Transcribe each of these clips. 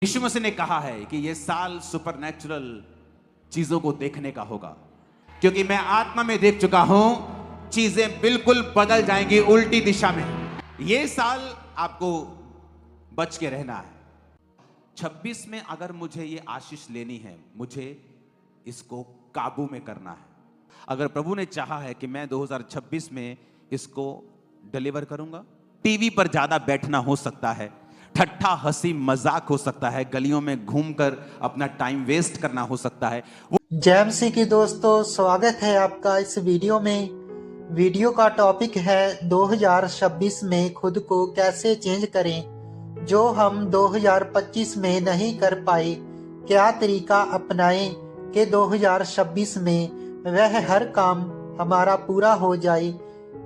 यीशु मसीह ने कहा है कि यह साल सुपरनैचुरल चीजों को देखने का होगा, क्योंकि मैं आत्मा में देख चुका हूं चीजें बिल्कुल बदल जाएंगी उल्टी दिशा में। यह साल आपको बच के रहना है। 26 में अगर मुझे ये आशीष लेनी है, मुझे इसको काबू में करना है। अगर प्रभु ने चाहा है कि मैं 2026 में इसको डिलीवर करूंगा, टीवी पर ज्यादा बैठना हो सकता है, ठट्ठा हंसी मजाक हो सकता है, गलियों में घूमकर अपना टाइम वेस्ट करना हो सकता है। जय मसीह की दोस्तों, स्वागत है आपका इस वीडियो में। वीडियो का टॉपिक है 2026 में खुद को कैसे चेंज करें। जो हम 2025 में नहीं कर पाए, क्या तरीका अपनाएं कि 2026 में वह हर काम हमारा पूरा हो जाए।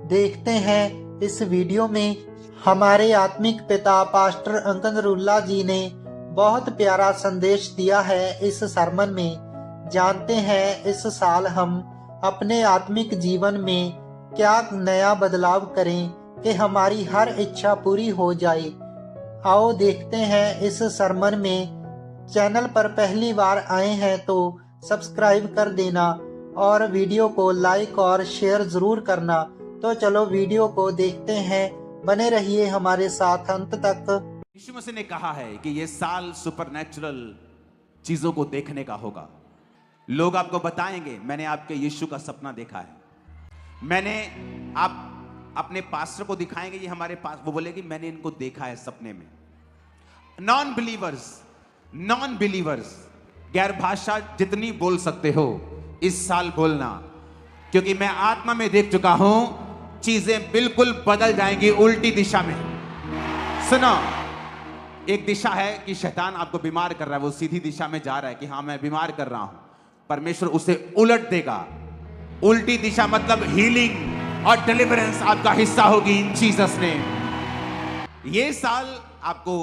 देखते हैं इस वीडियो में। हमारे आत्मिक पिता पास्टर अंकन रुल्ला जी ने बहुत प्यारा संदेश दिया है इस सरमन में। जानते हैं इस साल हम अपने आत्मिक जीवन में क्या नया बदलाव करें कि हमारी हर इच्छा पूरी हो जाए। आओ देखते हैं इस सरमन में। चैनल पर पहली बार आए हैं तो सब्सक्राइब कर देना और वीडियो को लाइक और शेयर जरूर करना। तो चलो वीडियो को देखते हैं, बने रहिए हमारे साथ अंत तक। यीशु मसीह ने कहा है कि यह साल सुपरनैचुरल चीजों को देखने का होगा। लोग आपको बताएंगे मैंने आपके यीशु का सपना देखा है। आप अपने पास्टर को दिखाएंगे, ये हमारे पास, वो बोलेगी मैंने इनको देखा है सपने में। नॉन बिलीवर्स गैर भाषा जितनी बोल सकते हो इस साल बोलना, क्योंकि मैं आत्मा में देख चुका हूं चीजें बिल्कुल बदल जाएंगी उल्टी दिशा में। सुनो, एक दिशा है कि शैतान आपको बीमार कर रहा है, वो सीधी दिशा में जा रहा है कि हाँ मैं बीमार कर रहा हूं, परमेश्वर उसे उलट देगा। उल्टी दिशा मतलब हीलिंग और डिलीवरेंस आपका हिस्सा होगी इन जीसस नेम। ये साल आपको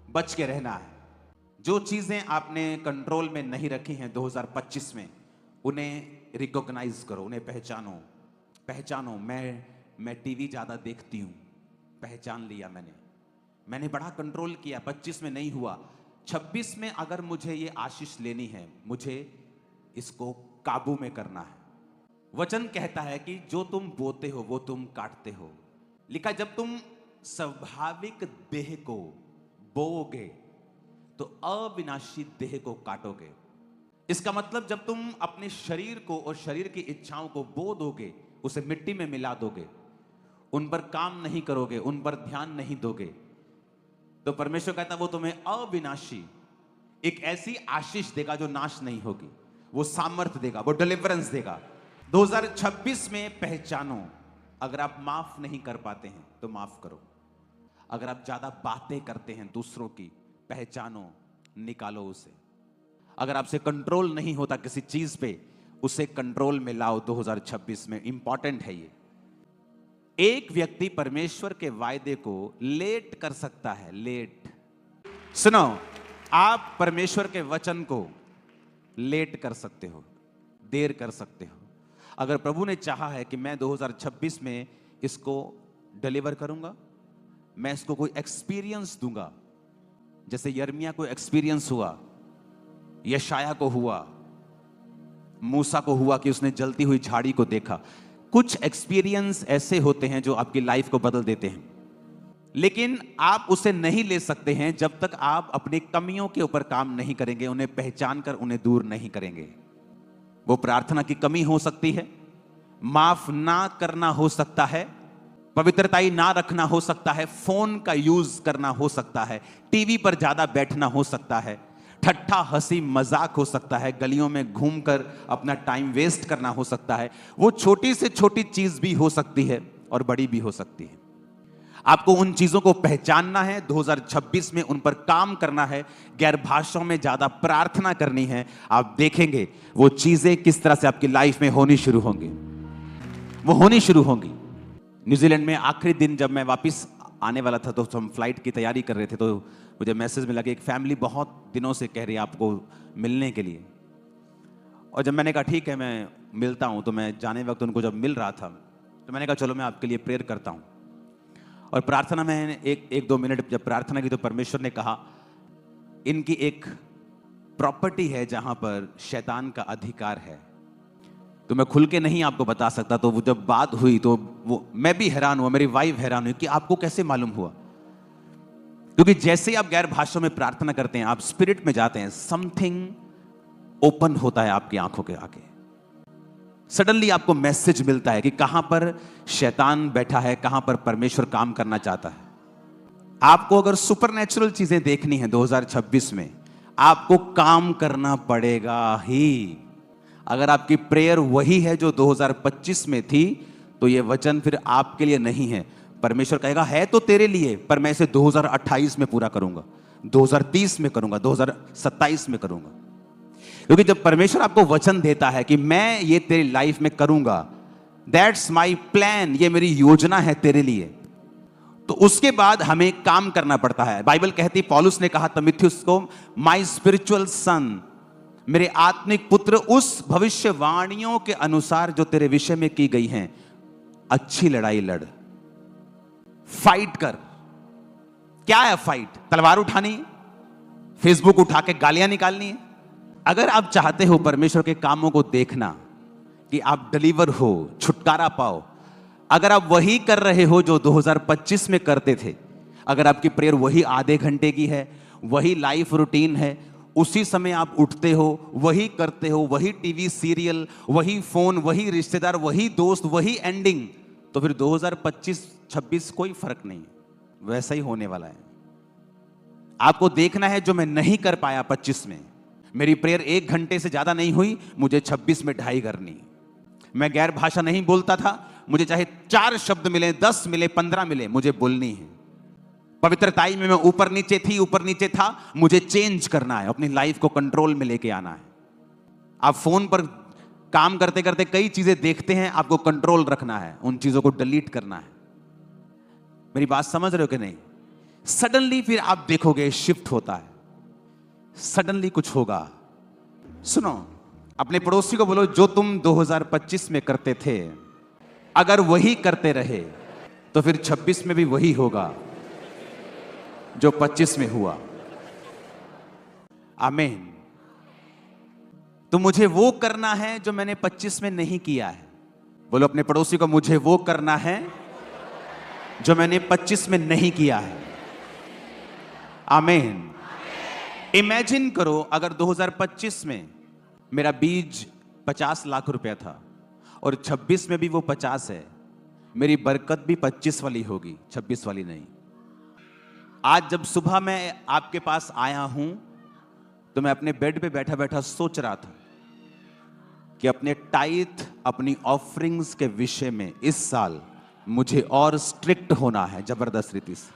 बच के रहना है। जो चीजें आपने कंट्रोल में नहीं रखी हैं 2025 में, उन्हें रिकॉग्नाइज करो, उन्हें पहचानो। मैं टीवी ज्यादा देखती हूं, पहचान लिया मैंने बड़ा कंट्रोल किया, 25 में नहीं हुआ। 26 में अगर मुझे ये आशीष लेनी है, मुझे इसको काबू में करना है। वचन कहता है कि जो तुम बोते हो वो तुम काटते हो। लिखा, जब तुम स्वाभाविक देह को बोओगे तो अविनाशी देह को काटोगे। इसका मतलब जब तुम अपने शरीर को और शरीर की इच्छाओं को बो दोगे, उसे मिट्टी में मिला दोगे, उन पर काम नहीं करोगे, उन पर ध्यान नहीं दोगे, तो परमेश्वर कहता है वो तुम्हें अविनाशी एक ऐसी आशीष देगा जो नाश नहीं होगी। वो सामर्थ देगा, वो डिलीवरेंस देगा। 2026 में पहचानो, अगर आप माफ नहीं कर पाते हैं तो माफ करो। अगर आप ज्यादा बातें करते हैं दूसरों की, पहचानो, निकालो उसे। अगर आपसे कंट्रोल नहीं होता किसी चीज पे, उसे कंट्रोल में लाओ 2026 में। इंपॉर्टेंट है ये। एक व्यक्ति परमेश्वर के वायदे को लेट कर सकता है, लेट। सुनो, आप परमेश्वर के वचन को लेट कर सकते हो, देर कर सकते हो। अगर प्रभु ने चाहा है कि मैं 2026 में इसको डिलीवर करूंगा, मैं इसको कोई एक्सपीरियंस दूंगा, जैसे यर्मिया को एक्सपीरियंस हुआ, यशाया को हुआ, मूसा को हुआ कि उसने जलती हुई झाड़ी को देखा। कुछ एक्सपीरियंस ऐसे होते हैं जो आपकी लाइफ को बदल देते हैं, लेकिन आप उसे नहीं ले सकते हैं जब तक आप अपनी कमियों के ऊपर काम नहीं करेंगे, उन्हें पहचान कर उन्हें दूर नहीं करेंगे। वो प्रार्थना की कमी हो सकती है, माफ ना करना हो सकता है, पवित्रताई ना रखना हो सकता है, फोन का यूज करना हो सकता है, टीवी पर ज्यादा बैठना हो सकता है, ठट्ठा हंसी मजाक हो सकता है, गलियों में घूमकर अपना टाइम वेस्ट करना हो सकता है। वो छोटी से छोटी चीज भी हो सकती है और बड़ी भी हो सकती है। आपको उन चीजों को पहचानना है, 2026 में उन पर काम करना है, गैर भाषाओं में ज्यादा प्रार्थना करनी है। आप देखेंगे वो चीजें किस तरह से आपकी लाइफ में होनी शुरू होंगी, वो होनी शुरू होंगी। न्यूजीलैंड में आखिरी दिन जब मैं वापस आने वाला था, तो हम फ्लाइट की तैयारी कर रहे थे, तो मुझे मैसेज मिला कि एक फैमिली बहुत दिनों से कह रही है आपको मिलने के लिए। और जब मैंने कहा ठीक है मैं मिलता हूं, तो मैं जाने वक्त उनको जब मिल रहा था, तो मैंने कहा चलो मैं आपके लिए प्रेयर करता हूं। और प्रार्थना में एक 2 मिनट जब प्रार्थना की, तो परमेश्वर ने कहा इनकी एक प्रॉपर्टी है जहां पर शैतान का अधिकार है। तो मैं खुल के नहीं आपको बता सकता। तो वो जब बात हुई तो वो मैं भी हैरान हुआ, मेरी वाइफ हैरान हुई कि आपको कैसे मालूम हुआ। क्योंकि जैसे ही आप गैर भाषाओं में प्रार्थना करते हैं, आप स्पिरिट में जाते हैं, समथिंग ओपन होता है आपकी आंखों के आगे। सडनली आपको मैसेज मिलता है कि कहां पर शैतान बैठा है, कहां पर परमेश्वर काम करना चाहता है। आपको अगर सुपरनैचुरल चीजें देखनी है 2026 में, आपको काम करना पड़ेगा ही। अगर आपकी प्रेयर वही है जो 2025 में थी, तो यह वचन फिर आपके लिए नहीं है। परमेश्वर कहेगा है तो तेरे लिए, पर मैं इसे 2028 में पूरा करूंगा, 2030 में करूंगा, 2027 में करूंगा। क्योंकि जब परमेश्वर आपको वचन देता है कि मैं ये तेरी लाइफ में करूंगा, दैट्स माई प्लान, ये मेरी योजना है तेरे लिए, तो उसके बाद हमें काम करना पड़ता है। बाइबल कहती, पौलुस ने कहा तिमुथियुस को, माई स्पिरिचुअल सन, मेरे आत्मिक पुत्र, उस भविष्यवाणियों के अनुसार जो तेरे विषय में की गई हैं, अच्छी लड़ाई लड़, फाइट कर। क्या है फाइट? तलवार उठानी, फेसबुक उठा के गालियां निकालनी है? अगर आप चाहते हो परमेश्वर के कामों को देखना, कि आप डिलीवर हो, छुटकारा पाओ, अगर आप वही कर रहे हो जो 2025 में करते थे, अगर आपकी प्रेयर वही आधे घंटे की है, वही लाइफ रूटीन है, उसी समय आप उठते हो, वही करते हो, वही टीवी सीरियल, वही फोन, वही रिश्तेदार, वही दोस्त, वही एंडिंग, तो फिर 2025-26 कोई फर्क नहीं, वैसा ही होने वाला है। आपको देखना है जो मैं नहीं कर पाया 25 में। मेरी प्रेयर 1 घंटे से ज्यादा नहीं हुई, मुझे 26 में 2.5 करनी। मैं गैर भाषा नहीं बोलता था, मुझे चाहे 4 शब्द मिले, 10 मिले, 15 मिले, मुझे बोलनी है। पवित्रताई में मैं ऊपर नीचे था, मुझे चेंज करना है, अपनी लाइफ को कंट्रोल में लेके आना है। आप फोन पर काम करते करते कई चीजें देखते हैं, आपको कंट्रोल रखना है, उन चीजों को डिलीट करना है। मेरी बात समझ रहे हो कि नहीं? सडनली फिर आप देखोगे शिफ्ट होता है, सडनली कुछ होगा। सुनो, अपने पड़ोसी को बोलो, जो तुम 2025 में करते थे, अगर वही करते रहे तो फिर 26 में भी वही होगा जो 25 में हुआ। आमीन। तो मुझे वो करना है जो मैंने 25 में नहीं किया है। बोलो अपने पड़ोसी को, मुझे वो करना है जो मैंने 25 में नहीं किया है। आमीन। इमेजिन करो, अगर 2025 में मेरा बीज 50 लाख रुपया था और 26 में भी वो 50 है, मेरी बरकत भी 25 वाली होगी, 26 वाली नहीं। आज जब सुबह मैं आपके पास आया हूं, तो मैं अपने बेड पे बैठा बैठा सोच रहा था कि अपने टाइथ, अपनी ऑफरिंग्स के विषय में इस साल मुझे और स्ट्रिक्ट होना है, जबरदस्त रीति से।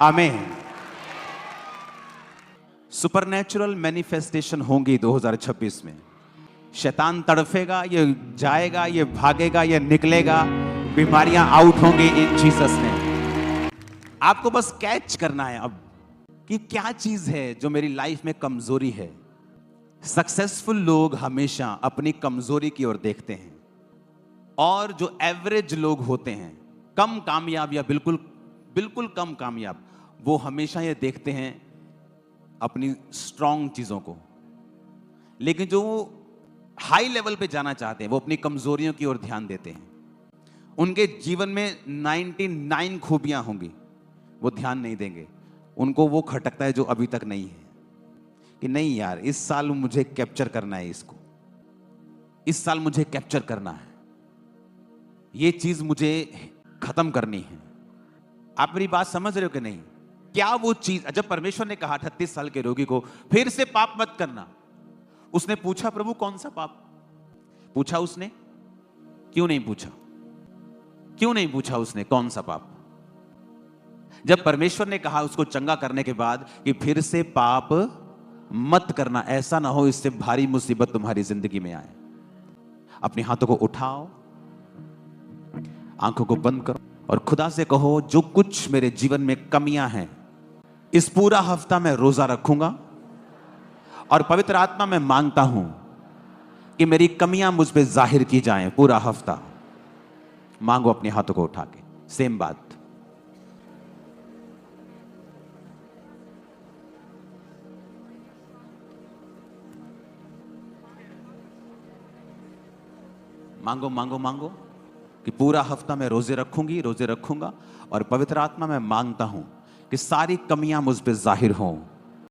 आमीन। सुपरनैचुरल मैनिफेस्टेशन होंगी 2026 में। शैतान तड़फेगा, ये जाएगा, ये भागेगा, ये निकलेगा, बीमारियां आउट होंगी इन जीसस ने। आपको बस कैच करना है अब कि क्या चीज है जो मेरी लाइफ में कमजोरी है। सक्सेसफुल लोग हमेशा अपनी कमजोरी की ओर देखते हैं, और जो एवरेज लोग होते हैं, कम कामयाब या बिल्कुल कम कामयाब, वो हमेशा ये देखते हैं अपनी स्ट्रॉन्ग चीजों को। लेकिन जो हाई लेवल पे जाना चाहते हैं, वो अपनी कमजोरियों की ओर ध्यान देते हैं। उनके जीवन में 99 खूबियां होंगी, वो ध्यान नहीं देंगे। उनको वो खटकता है जो अभी तक नहीं है, कि नहीं यार, इस साल मुझे कैप्चर करना है, इसको इस साल मुझे कैप्चर करना है, ये चीज मुझे खत्म करनी है। आप मेरी बात समझ रहे हो कि नहीं? क्या वो चीज, जब परमेश्वर ने कहा 38 साल के रोगी को फिर से पाप मत करना, उसने पूछा प्रभु कौन सा पाप? पूछा उसने? क्यों नहीं पूछा? क्यों नहीं पूछा उसने कौन सा पाप? जब परमेश्वर ने कहा उसको चंगा करने के बाद कि फिर से पाप मत करना, ऐसा ना हो इससे भारी मुसीबत तुम्हारी जिंदगी में आए। अपने हाथों को उठाओ, आंखों को बंद करो और खुदा से कहो, जो कुछ मेरे जीवन में कमियां हैं, इस पूरा हफ्ता मैं रोजा रखूंगा और पवित्र आत्मा में मांगता हूं कि मेरी कमियां मुझ पे जाहिर की जाएं। पूरा हफ्ता मांगो अपने हाथों को उठा के। सेम बात। मांगो मांगो मांगो कि पूरा हफ्ता मैं रोजे रखूंगा, और पवित्र आत्मा मैं मांगता हूं कि सारी कमियां मुझ पे जाहिर हों,